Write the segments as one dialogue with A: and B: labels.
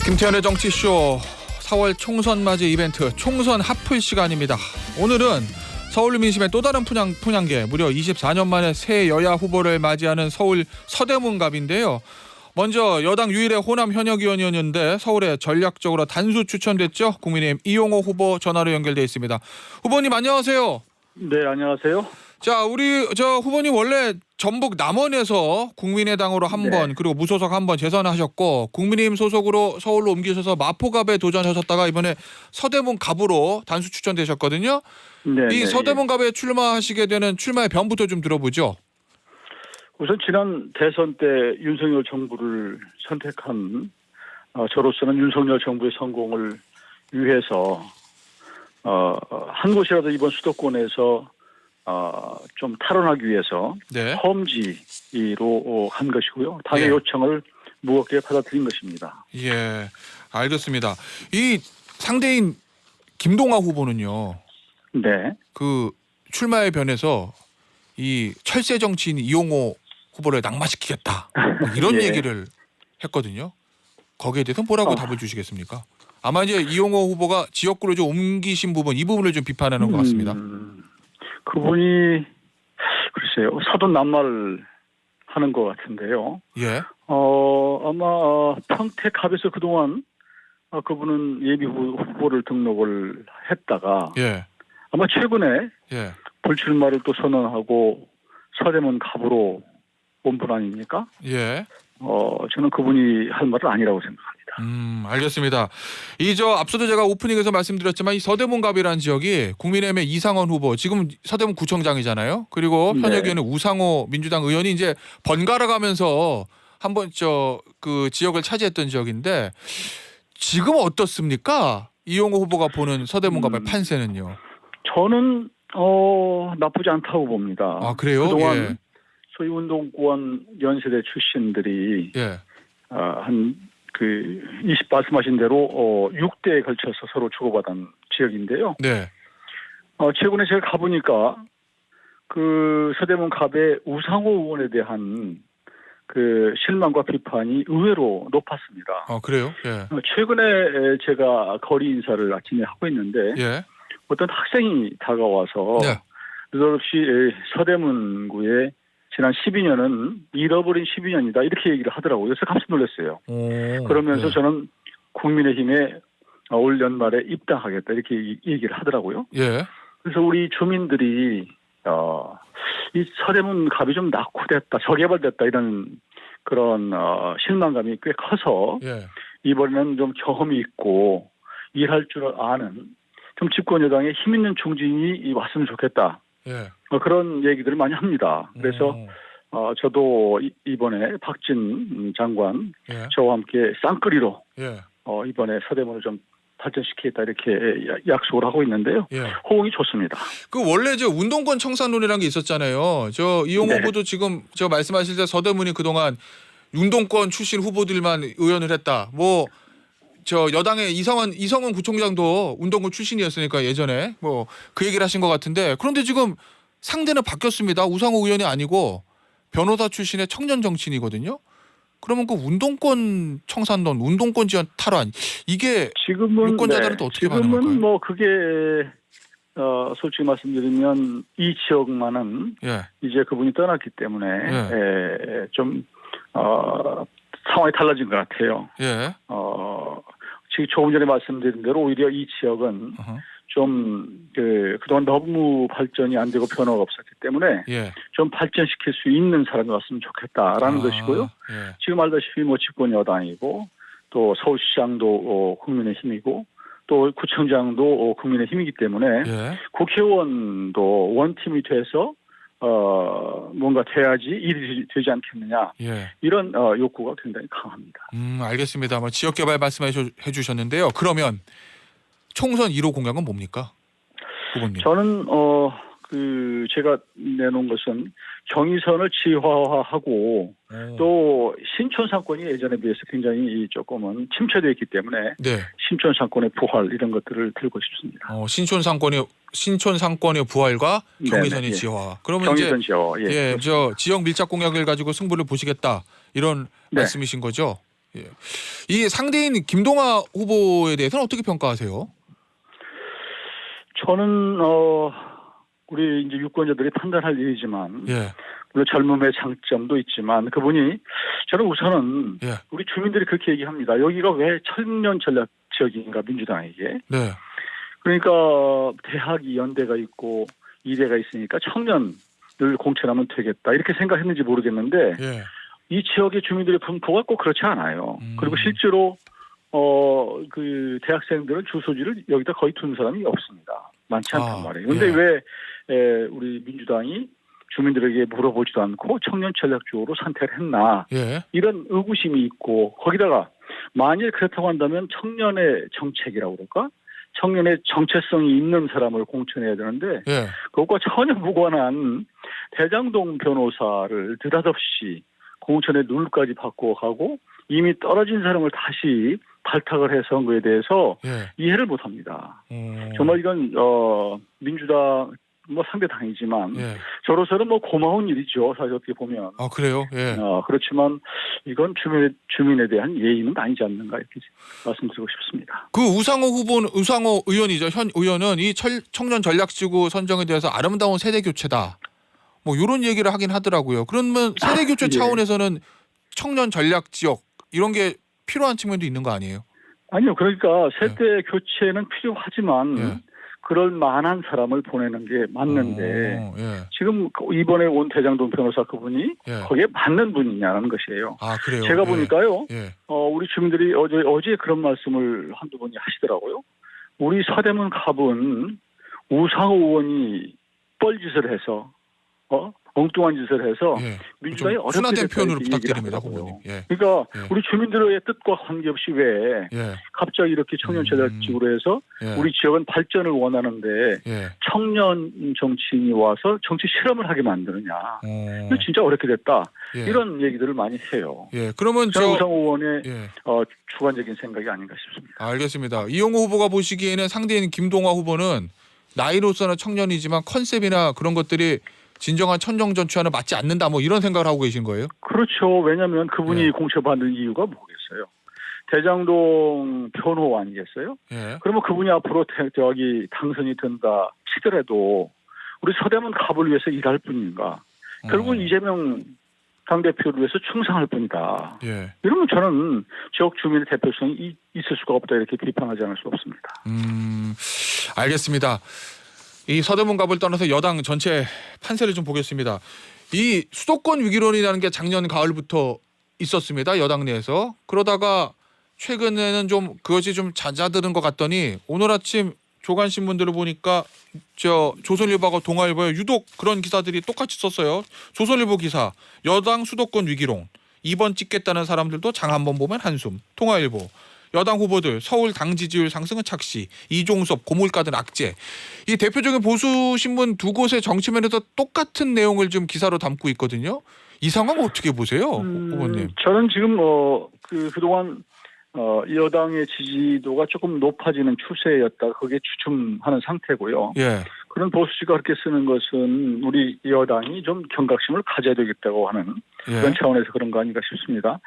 A: 김태현의 정치쇼 4월 총선 맞이 이벤트 총선 핫플 시간입니다. 오늘은 서울 민심의 또 다른 분향계 무려 24년 만에 새 여야 후보를 맞이하는 서울 서대문갑인데요. 먼저 여당 유일의 호남 현역 의원이었는데 서울에 전략적으로 단수 추천됐죠. 국민의힘 이용호 후보 전화로 연결돼 있습니다. 후보님 안녕하세요.
B: 네, 안녕하세요.
A: 자, 우리 후보님 원래 전북 남원에서 국민의당으로 한 번, 그리고 무소속 한 번 재선하셨고 국민의힘 소속으로 서울로 옮기셔서 마포갑에 도전하셨다가 이번에 서대문갑으로 단수 추천되셨거든요.
B: 네,
A: 이 서대문갑에 출마하시게 되는 출마의 변부터 좀 들어보죠.
B: 우선 지난 대선 때 윤석열 정부를 선택한 저로서는 윤석열 정부의 성공을 위해서 한 곳이라도 이번 수도권에서 좀 탈원하기 위해서 험지로 한 것이고요. 당의 요청을 무겁게 받아들인 것입니다.
A: 예, 알겠습니다. 이 상대인 김동아 후보는요.
B: 네.
A: 그 출마의 변에서 이 철새 정치인 이용호 후보를 낙마시키겠다 뭐 이런 얘기를 했거든요. 거기에 대해서 뭐라고 답을 주시겠습니까? 아마 이제 이용호 후보가 지역구로 좀 옮기신 부분 이 부분을 좀 비판하는 것 같습니다.
B: 그분이 글쎄요 사돈남말을 하는 것 같은데요.
A: 예.
B: 아마 평택갑에서 그동안 그분은 예비 후보를 등록을 했다가 아마 최근에 불출마를 또 선언하고 서대문갑으로 온 분 아닙니까?
A: 예.
B: 저는 그분이 할 말은 아니라고 생각합니다.
A: 알겠습니다. 앞서도 제가 오프닝에서 말씀드렸지만 이 서대문갑이라는 지역이 국민의힘의 이상원 후보 지금 서대문 구청장이잖아요. 그리고 현역 의원은 우상호 민주당 의원이 이제 번갈아 가면서 한번 그 지역을 차지했던 지역인데 지금 어떻습니까? 이용호 후보가 보는 서대문갑의 판세는요.
B: 저는 나쁘지 않다고 봅니다.
A: 아, 그래요?
B: 그동안 소위 운동권 연세대 출신들이 한 말씀하신 대로 6대에 걸쳐서 서로 주고받은 지역인데요. 최근에 제가 가보니까 그 서대문갑의 우상호 의원에 대한 그 실망과 비판이 의외로 높았습니다.
A: 그래요?
B: 최근에 제가 거리 인사를 아침에 하고 있는데 어떤 학생이 다가와서 느닷없이 서대문구에 지난 12년은 잃어버린 12년이다 이렇게 얘기를 하더라고요. 그래서 깜짝 놀랐어요. 그러면서 저는 국민의힘에 올 연말에 입당하겠다 이렇게 얘기를 하더라고요. 그래서 우리 주민들이 이 서대문갑이 좀 낙후됐다, 저개발됐다 이런 그런 실망감이 꽤 커서 이번에는 좀 경험이 있고 일할 줄 아는 좀 집권 여당에 힘 있는 중진이 왔으면 좋겠다. 그런 얘기들을 많이 합니다. 그래서 저도 이번에 박진 장관 저와 함께 쌍끌이로 이번에 서대문을 좀 발전시키겠다 이렇게 약속을 하고 있는데요. 호응이 좋습니다.
A: 그 원래 운동권 청산론이라는 게 있었잖아요. 이용호 후보도 지금 말씀하실 때 서대문이 그동안 운동권 출신 후보들만 의원을 했다. 여당의 이성은 구청장도 운동권 출신이었으니까 예전에 그 얘기를 하신 것 같은데 그런데 지금 상대는 바뀌었습니다. 우상호 의원이 아니고 변호사 출신의 청년 정치인이거든요. 그러면 그 운동권 청산론, 운동권 지원 탈환 이게
B: 지금은
A: 유권자들은 또 어떻게 반응할까요?
B: 지금은 그게 솔직히 말씀드리면 이 지역만은 이제 그분이 떠났기 때문에 좀 상황이 달라진 것 같아요. 지금 조금 전에 말씀드린 대로 오히려 이 지역은 좀 그동안 너무 발전이 안 되고 변화가 없었기 때문에 좀 발전시킬 수 있는 사람이 왔으면 좋겠다라는 것이고요. 지금 알다시피 집권 여당이고 또 서울시장도 국민의힘이고 또 구청장도 국민의힘이기 때문에 국회의원도 원팀이 돼서 뭔가 돼야지 일이 되지 않겠느냐 이런 욕구가 굉장히 강합니다.
A: 알겠습니다. 지역개발 말씀해 주셨는데요. 그러면 총선 1호 공약은 뭡니까? 후보님.
B: 저는 제가 내놓은 것은 경의선을 지화하고 또 신촌 상권이 예전에 비해서 굉장히 조금은 침체되어 있기 때문에 신촌 상권의 부활 이런 것들을 들고 싶습니다.
A: 신촌 상권의 부활과 경의선의 지화. 그러면
B: 경의선 지화.
A: 지역 밀착 공약을 가지고 승부를 보시겠다 이런 말씀이신 거죠? 예. 이 상대인 김동화 후보에 대해서는 어떻게 평가하세요?
B: 저는 우리 이제 유권자들이 판단할 일이지만
A: 예.
B: 물론 젊음의 장점도 있지만 그분이 저는 우선은
A: 예.
B: 우리 주민들이 그렇게 얘기합니다. 여기가 왜 청년 전략 지역인가 민주당에게.
A: 네.
B: 그러니까 대학이 연대가 있고 이대가 있으니까 청년을 공천하면 되겠다 이렇게 생각했는지 모르겠는데
A: 예.
B: 이 지역의 주민들의 분포가 꼭 그렇지 않아요. 그리고 실제로 그 대학생들은 주소지를 여기다 거의 둔 사람이 없습니다. 많지 않단 말이에요. 그런데
A: 예.
B: 왜 우리 민주당이 주민들에게 물어보지도 않고 청년 전략 지역으로 선택을 했나
A: 예.
B: 이런 의구심이 있고 거기다가 만일 그렇다고 한다면 청년의 정책이라고 그럴까? 청년의 정체성이 있는 사람을 공천해야 되는데
A: 예.
B: 그것과 전혀 무관한 대장동 변호사를 느닷없이 공천의 룰까지 바꿔가고 이미 떨어진 사람을 다시 발탁을 해서 한 거에 대해서
A: 예.
B: 이해를 못합니다. 정말 이건 민주당 뭐 상대 당이지만
A: 예.
B: 저로서는 뭐 고마운 일이죠. 사실 어떻게 보면.
A: 아 그래요? 예.
B: 그렇지만 이건 주민에 대한 예의는 아니지 않는가 이렇게 말씀드리고 싶습니다.
A: 그 우상호 의원이죠. 현 의원은 이 청년 전략지구 선정에 대해서 아름다운 세대 교체다. 뭐 이런 얘기를 하긴 하더라고요. 그러면 세대 교체
B: 예.
A: 차원에서는 청년 전략 지역 이런 게 필요한 측면도 있는 거 아니에요?
B: 아니요. 그러니까 세대 교체는 필요하지만
A: 예.
B: 그럴 만한 사람을 보내는 게 맞는데
A: 예.
B: 지금 이번에 온 대장동 변호사 그분이
A: 예.
B: 거기에 맞는 분이냐는 것이에요.
A: 아 그래요?
B: 제가 보니까요.
A: 예.
B: 우리 주민들이 어제 그런 말씀을 한두 분이 하시더라고요. 우리 서대문 갑은 우상호 의원이 뻘짓을 해서 엉뚱한 짓을 해서
A: 예.
B: 민주당이 어렵게
A: 순화된
B: 됐다
A: 표현으로
B: 이렇게
A: 부탁드립니다,
B: 얘기를 하더라고요.
A: 후보님. 예.
B: 그러니까
A: 예.
B: 우리 주민들의 뜻과 관계없이 왜
A: 예.
B: 갑자기 이렇게 청년 전략지구로 해서
A: 예.
B: 우리 지역은 발전을 원하는데
A: 예.
B: 청년 정치인이 와서 정치 실험을 하게 만드느냐. 이거 진짜 어렵게 됐다.
A: 예.
B: 이런 얘기들을 많이 해요.
A: 예. 그러면
B: 저는 우상호 의원의
A: 예.
B: 주관적인 생각이 아닌가 싶습니다.
A: 알겠습니다. 이용호 후보가 보시기에는 상대인 김동화 후보는 나이로서는 청년이지만 컨셉이나 그런 것들이 진정한 청년 정치와는 맞지 않는다 뭐 이런 생각을 하고 계신 거예요?
B: 그렇죠. 왜냐하면 그분이
A: 예.
B: 공천받는 이유가 뭐겠어요. 대장동 변호 아니겠어요?
A: 예.
B: 그러면 그분이 앞으로 당선이 된다 치더라도 우리 서대문 갑을 위해서 일할 뿐인가. 결국은 이재명 당대표를 위해서 충성할 뿐이다.
A: 예.
B: 이러면 저는 지역 주민의 대표성이 있을 수가 없다 이렇게 비판하지 않을 수 없습니다.
A: 알겠습니다. 이 서대문 갑을 떠나서 여당 전체 판세를 좀 보겠습니다. 이 수도권 위기론이라는 게 작년 가을부터 있었습니다. 여당 내에서. 그러다가 최근에는 좀 그것이 좀 잦아드는 것 같더니 오늘 아침 조간신문들을 보니까 조선일보하고 동아일보에 유독 그런 기사들이 똑같이 썼어요. 조선일보 기사 여당 수도권 위기론 2번 찍겠다는 사람들도 장 한번 보면 한숨. 동아일보 여당 후보들 서울 당 지지율 상승은 착시, 이종섭 고물가 등 악재. 이 대표적인 보수 신문 두 곳의 정치면에서 똑같은 내용을 좀 기사로 담고 있거든요. 이 상황 어떻게 보세요, 후보님?
B: 저는 지금 그동안 여당의 지지도가 조금 높아지는 추세였다. 그게 주춤하는 상태고요.
A: 예.
B: 그런 보수지가 그렇게 쓰는 것은 우리 여당이 좀 경각심을 가져야 되겠다고 하는 그런 차원에서 그런 거 아닌가 싶습니다.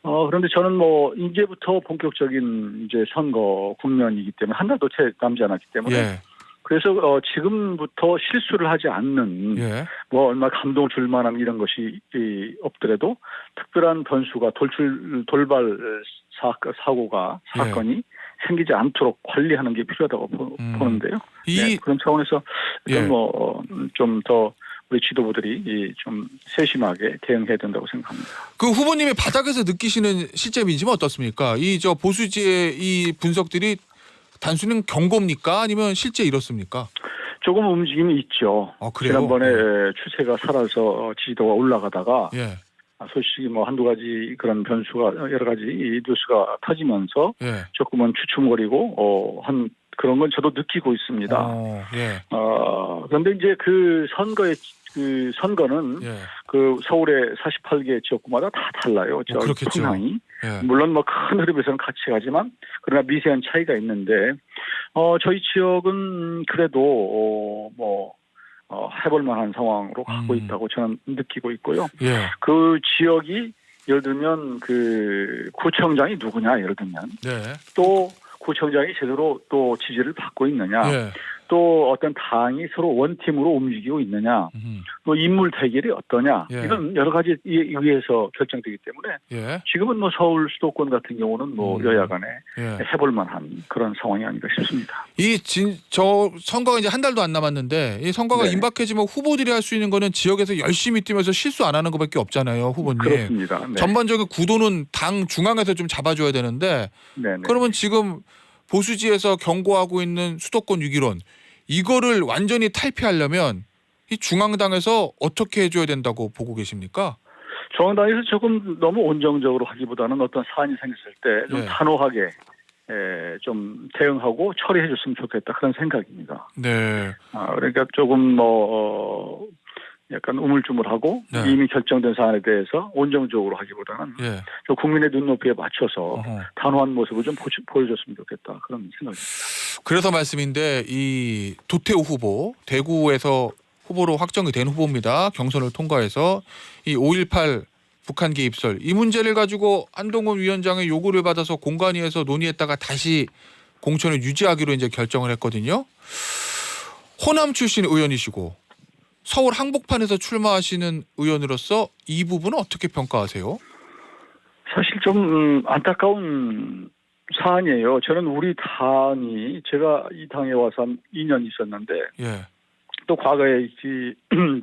B: 그런데 저는 뭐 이제부터 본격적인 이제 선거 국면이기 때문에 한 달도 채 남지 않았기 때문에 그래서 지금부터 실수를 하지 않는 뭐 얼마 감동 줄 만한 이런 것이 없더라도 특별한 변수가 돌발 사건이 생기지 않도록 관리하는 게 필요하다고 보는데요. 그런 차원에서 좀 더 우리 지도부들이 좀 세심하게 대응해야 된다고 생각합니다.
A: 그 후보님이 바닥에서 느끼시는 실제 민심은 어떻습니까? 이 보수지의 이 분석들이 단순히 경고입니까? 아니면 실제 이렇습니까?
B: 조금 움직임이 있죠.
A: 그래요?
B: 지난번에 추세가 살아서 지지도가 올라가다가 솔직히 뭐 한두 가지 그런 변수가 여러 가지 뉴스가 터지면서 조금은 주춤거리고 한 그런 건 저도 느끼고 있습니다. 그런데 이제 그 선거는 그 서울의 48개 지역구마다 다 달라요. 풍향이. 물론 뭐 큰 흐름에서는 같이 가지만 그러나 미세한 차이가 있는데 저희 지역은 그래도 해볼 만한 상황으로 가고 있다고 저는 느끼고 있고요. 그 지역이 예를 들면 그 구청장이 누구냐 예를 들면
A: 네.
B: 또 구청장이 제대로 또 지지를 받고 있느냐
A: 예.
B: 또 어떤 당이 서로 원팀으로 움직이고 있느냐 또 인물 대결이 어떠냐
A: 예.
B: 이런 여러 가지에 의해서 결정되기 때문에
A: 예.
B: 지금은 뭐 서울 수도권 같은 경우는 뭐 여야 간에
A: 예.
B: 해볼 만한 그런 상황이 아닌가 싶습니다.
A: 저 선거가 이제 한 달도 안 남았는데 이 선거가
B: 네.
A: 임박해지면 후보들이 할 수 있는 거는 지역에서 열심히 뛰면서 실수 안 하는 것밖에 없잖아요, 후보님.
B: 그렇습니다. 네.
A: 전반적인 구도는 당 중앙에서 좀 잡아줘야 되는데
B: 네네.
A: 그러면 지금 보수지에서 경고하고 있는 수도권 위기론 이거를 완전히 탈피하려면 이 중앙당에서 어떻게 해줘야 된다고 보고 계십니까?
B: 중앙당에서 조금 너무 온정적으로 하기보다는 어떤 사안이 생겼을 때 좀
A: 네.
B: 단호하게 좀 대응하고 처리해 줬으면 좋겠다 그런 생각입니다.
A: 네.
B: 그러니까 조금 약간 우물쭈물하고
A: 네.
B: 이미 결정된 사안에 대해서 온정적으로 하기보다는
A: 예.
B: 저 국민의 눈높이에 맞춰서
A: 어허.
B: 단호한 모습을 좀 보여줬으면 좋겠다 그런 생각입니다.
A: 그래서 말씀인데 이 도태우 후보 대구에서 후보로 확정이 된 후보입니다. 경선을 통과해서 이 5.18 북한 개입설 이 문제를 가지고 한동훈 위원장의 요구를 받아서 공관위에서 논의했다가 다시 공천을 유지하기로 이제 결정을 했거든요. 호남 출신 의원이시고 서울 항복판에서 출마하시는 의원으로서 이 부분은 어떻게 평가하세요?
B: 사실 좀 안타까운 사안이에요. 저는 우리 당이 제가 이 당에 와서 한 2년 있었는데
A: 예.
B: 또 과거에 이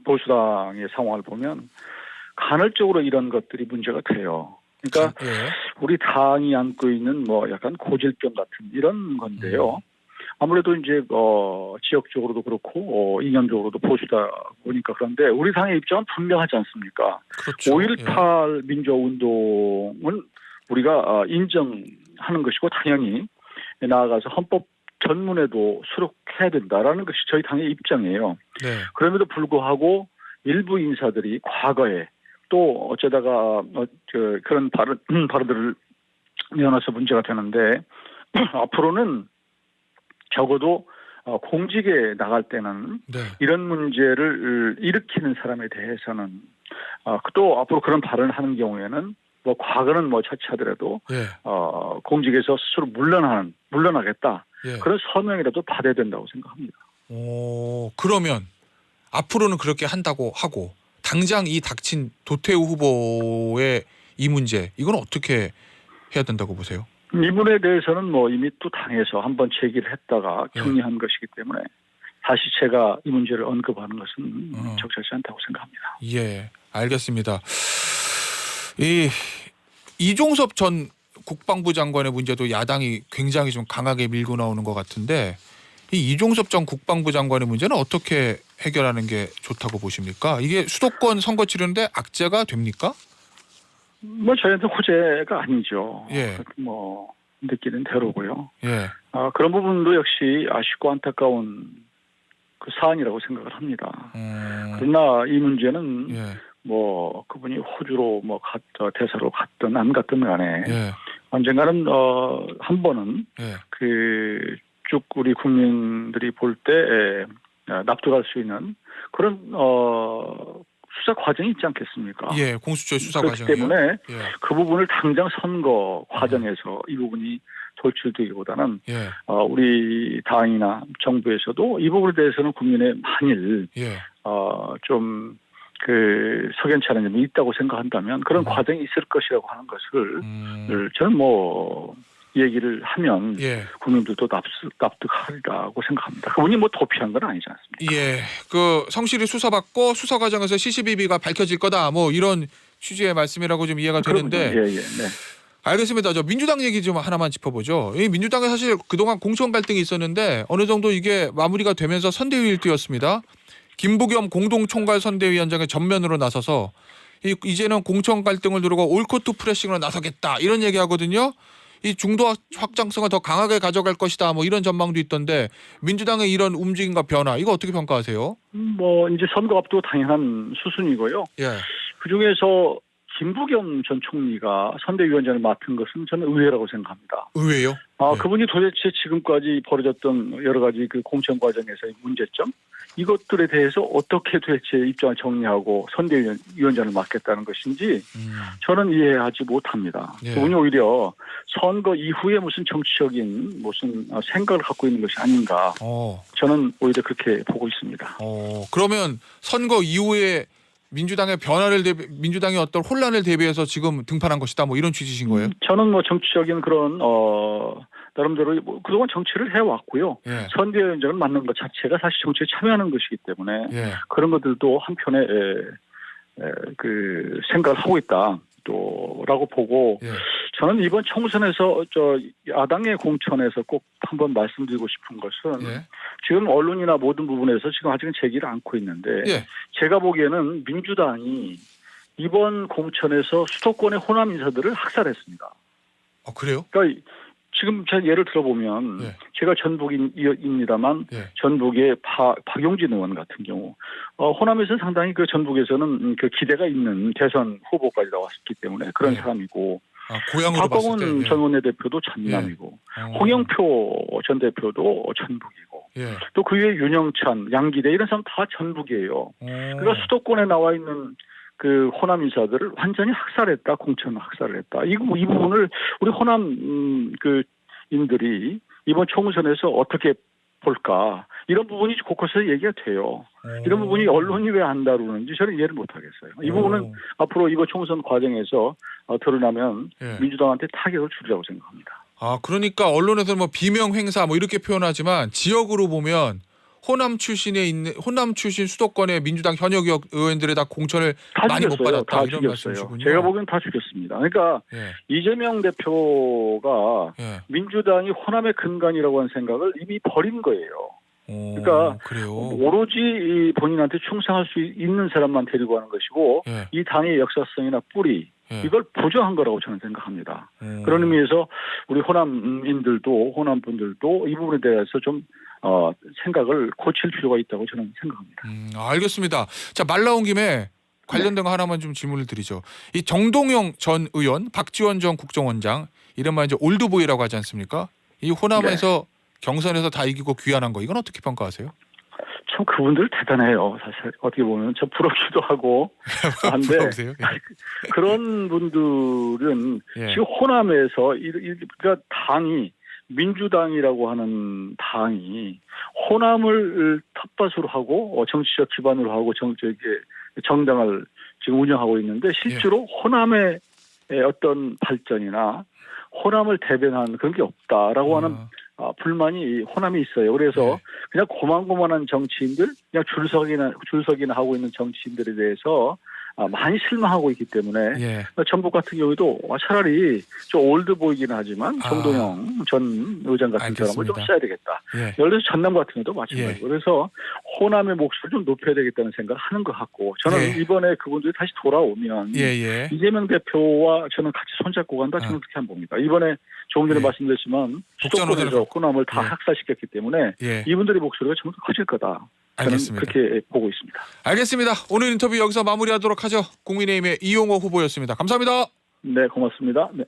B: 보수당의 상황을 보면 간헐적으로 이런 것들이 문제가 돼요. 그러니까
A: 예.
B: 우리 당이 안고 있는 뭐 약간 고질병 같은 이런 건데요. 아무래도 이제 지역적으로도 그렇고 이념적으로도 보수다 보니까 그런데 우리 당의 입장은 분명하지 않습니까?
A: 그렇죠.
B: 5.18 민주운동은 우리가 인정하는 것이고 당연히 나아가서 헌법 전문에도 수록해야 된다라는 것이 저희 당의 입장이에요.
A: 네.
B: 그럼에도 불구하고 일부 인사들이 과거에 또 어쩌다가 그런 발언들을 내어놔서 문제가 되는데 앞으로는 적어도 공직에 나갈 때는
A: 네.
B: 이런 문제를 일으키는 사람에 대해서는 또 앞으로 그런 발언을 하는 경우에는 뭐 과거는 뭐 처치하더라도
A: 예.
B: 공직에서 스스로 물러나겠다
A: 예.
B: 그런 서명이라도 받아야 된다고 생각합니다.
A: 그러면 앞으로는 그렇게 한다고 하고 당장 이 닥친 도태우 후보의 이 문제 이건 어떻게 해야 된다고 보세요?
B: 이분에 대해서는 뭐 이미 또 당에서 한번 제기를 했다가 정리한 것이기 때문에 다시 제가 이 문제를 언급하는 것은 적절치 않다고 생각합니다.
A: 예, 알겠습니다. 이종섭 전 국방부 장관의 문제도 야당이 굉장히 좀 강하게 밀고 나오는 것 같은데 이 이종섭 전 국방부 장관의 문제는 어떻게 해결하는 게 좋다고 보십니까? 이게 수도권 선거 치르는데 악재가 됩니까?
B: 뭐 저희한테 호재가 아니죠.
A: 예.
B: 뭐 느끼는 대로고요.
A: 예.
B: 그런 부분도 역시 아쉽고 안타까운 그 사안이라고 생각을 합니다. 그러나 이 문제는
A: 예.
B: 뭐 그분이 호주로 뭐 대사로 갔든 안 갔든 간에
A: 예.
B: 언젠가는 한 번은
A: 예.
B: 그 쭉 우리 국민들이 볼 때 납득할 수 있는 그런 수사 과정이 있지 않겠습니까?
A: 예, 공수처 수사
B: 그렇기
A: 과정이요.
B: 때문에
A: 예.
B: 그 부분을 당장 선거 과정에서 이 부분이 돌출되기보다는
A: 예.
B: 우리 당이나 정부에서도 이 부분에 대해서는 국민의 만일
A: 예.
B: 좀 석연치 않은 점이 있다고 생각한다면 그런 과정이 있을 것이라고 하는 것을 저는 뭐 얘기를 하면
A: 예.
B: 국민들도 납득하리라고 생각합니다. 그분이 뭐 도피한 건 아니지 않습니까?
A: 예, 그 성실히 수사받고 수사 과정에서 CCTV가 밝혀질 거다. 뭐 이런 취지의 말씀이라고 좀 이해가 되는데.
B: 예, 네.
A: 알겠습니다. 저 민주당 얘기 좀 하나만 짚어보죠. 이 민주당에 사실 그동안 공천 갈등이 있었는데 어느 정도 이게 마무리가 되면서 선대위를 띄웠습니다. 김부겸 공동총괄 선대위원장의 전면으로 나서서 이제는 공천 갈등을 두르고 올코트 프레싱으로 나서겠다 이런 얘기하거든요. 이 중도 확장성을 더 강하게 가져갈 것이다. 뭐 이런 전망도 있던데 민주당의 이런 움직임과 변화 이거 어떻게 평가하세요?
B: 뭐 이제 선거 앞두고 당연한 수순이고요.
A: 예.
B: 그 중에서 김부겸 전 총리가 선대위원장을 맡은 것은 저는 의외라고 생각합니다.
A: 의외요? 네.
B: 그분이 도대체 지금까지 벌어졌던 여러 가지 그 공천 과정에서의 문제점, 이것들에 대해서 어떻게 도대체 입장을 정리하고 선대위원장을 맡겠다는 것인지 저는 이해하지 못합니다.
A: 예.
B: 그분이 오히려 선거 이후에 무슨 정치적인 무슨 생각을 갖고 있는 것이 아닌가. 저는 오히려 그렇게 보고 있습니다.
A: 그러면 선거 이후에 민주당의 민주당의 어떤 혼란을 대비해서 지금 등판한 것이다. 뭐 이런 취지신 거예요?
B: 저는 뭐 정치적인 그런 나름대로 뭐 그동안 정치를 해왔고요.
A: 예.
B: 선대위원장을 맡는 것 자체가 사실 정치에 참여하는 것이기 때문에
A: 예.
B: 그런 것들도 한편에 그 생각을 하고 있다. 또라고 보고
A: 예.
B: 저는 이번 총선에서 야당의 공천에서 꼭 한번 말씀드리고 싶은 것은
A: 예.
B: 지금 언론이나 모든 부분에서 지금 아직은 제기를 않고 있는데
A: 예.
B: 제가 보기에는 민주당이 이번 공천에서 수도권의 호남 인사들을 학살했습니다.
A: 그래요?
B: 그러니까 지금 제가 예를 들어보면
A: 예.
B: 제가 전북인입니다만
A: 예.
B: 전북의 박용진 의원 같은 경우 호남에서는 상당히 그 전북에서는 그 기대가 있는 대선 후보까지 나왔기 때문에 그런
A: 예.
B: 사람이고
A: 고향으로 봤을 때
B: 박광훈 전 원내대표도 전남이고 홍영표 전 대표도 전북이고 또 그 위에 윤영찬, 양기대 이런 사람 다 전북이에요. 그러니까 수도권에 나와 있는 그 호남 인사들을 완전히 학살했다, 공천을 학살을 했다. 이 부분을 우리 호남 그 인들이 이번 총선에서 어떻게 볼까? 이런 부분이 곳곳에서 얘기가 돼요. 이런 부분이 언론이 왜 안 다루는지 저는 이해를 못 하겠어요. 이 부분은 앞으로 이번 총선 과정에서 드러나면 민주당한테 타격을 주리라고 생각합니다.
A: 그러니까 언론에서 뭐 비명 행사 뭐 이렇게 표현하지만 지역으로 보면 호남 출신 수도권의 민주당 현역 의원들의 다 공천을 많이 못 받았다.
B: 다
A: 이런
B: 죽였어요.
A: 말씀이시군요.
B: 제가 보기엔 다 죽였습니다. 그러니까 이재명 대표가 민주당이 호남의 근간이라고 하는 생각을 이미 버린 거예요. 그러니까
A: 그래요.
B: 오로지 본인한테 충성할 수 있는 사람만 데리고 가는 것이고 이 당의 역사성이나 뿌리 이걸 부정한 거라고 저는 생각합니다. 그런 의미에서 우리 호남인들도 호남 분들도 이 부분에 대해서 좀 생각을 고칠 필요가 있다고 저는 생각합니다.
A: 알겠습니다. 자, 말 나온 김에 관련된 거 하나만 좀 질문을 드리죠. 이 정동영 전 의원, 박지원 전 국정원장 이른바 이제 올드보이라고 하지 않습니까? 이 호남에서 경선에서 다 이기고 귀환한 거 이건 어떻게 평가하세요?
B: 참 그분들 대단해요. 사실 어떻게 보면 참 부럽기도 하고 한데 그런 분들은 지금 호남에서 그러니까 당이 민주당이라고 하는 당이 호남을 텃밭으로 하고 정치적 기반으로 하고 정당을 지금 운영하고 있는데 실제로 호남의 어떤 발전이나 호남을 대변하는 그런 게 없다라고 하는 불만이 호남에 있어요. 그래서 그냥 고만고만한 정치인들, 그냥 줄서기나 하고 있는 정치인들에 대해서 많이 실망하고 있기 때문에 전북 같은 경우도 차라리 좀 올드 보이기는 하지만 정동영 전 의장 같은 사람을 좀 써야 되겠다. 예를 들어서 전남 같은 경우도 마찬가지고 그래서 호남의 목소리를 좀 높여야 되겠다는 생각을 하는 것 같고 저는 이번에 그분들이 다시 돌아오면 이재명 대표와 저는 같이 손잡고 간다 저는 그렇게 안 봅니다. 이번에 조금 전에 말씀드렸지만 수도권에서 호남을 다 학살시켰기 때문에 이분들의 목소리가 좀 더 커질 거다. 저는 그렇게 보고 있습니다.
A: 알겠습니다. 오늘 인터뷰 여기서 마무리하도록 하죠. 국민의힘의 이용호 후보였습니다. 감사합니다.
B: 네, 고맙습니다. 네.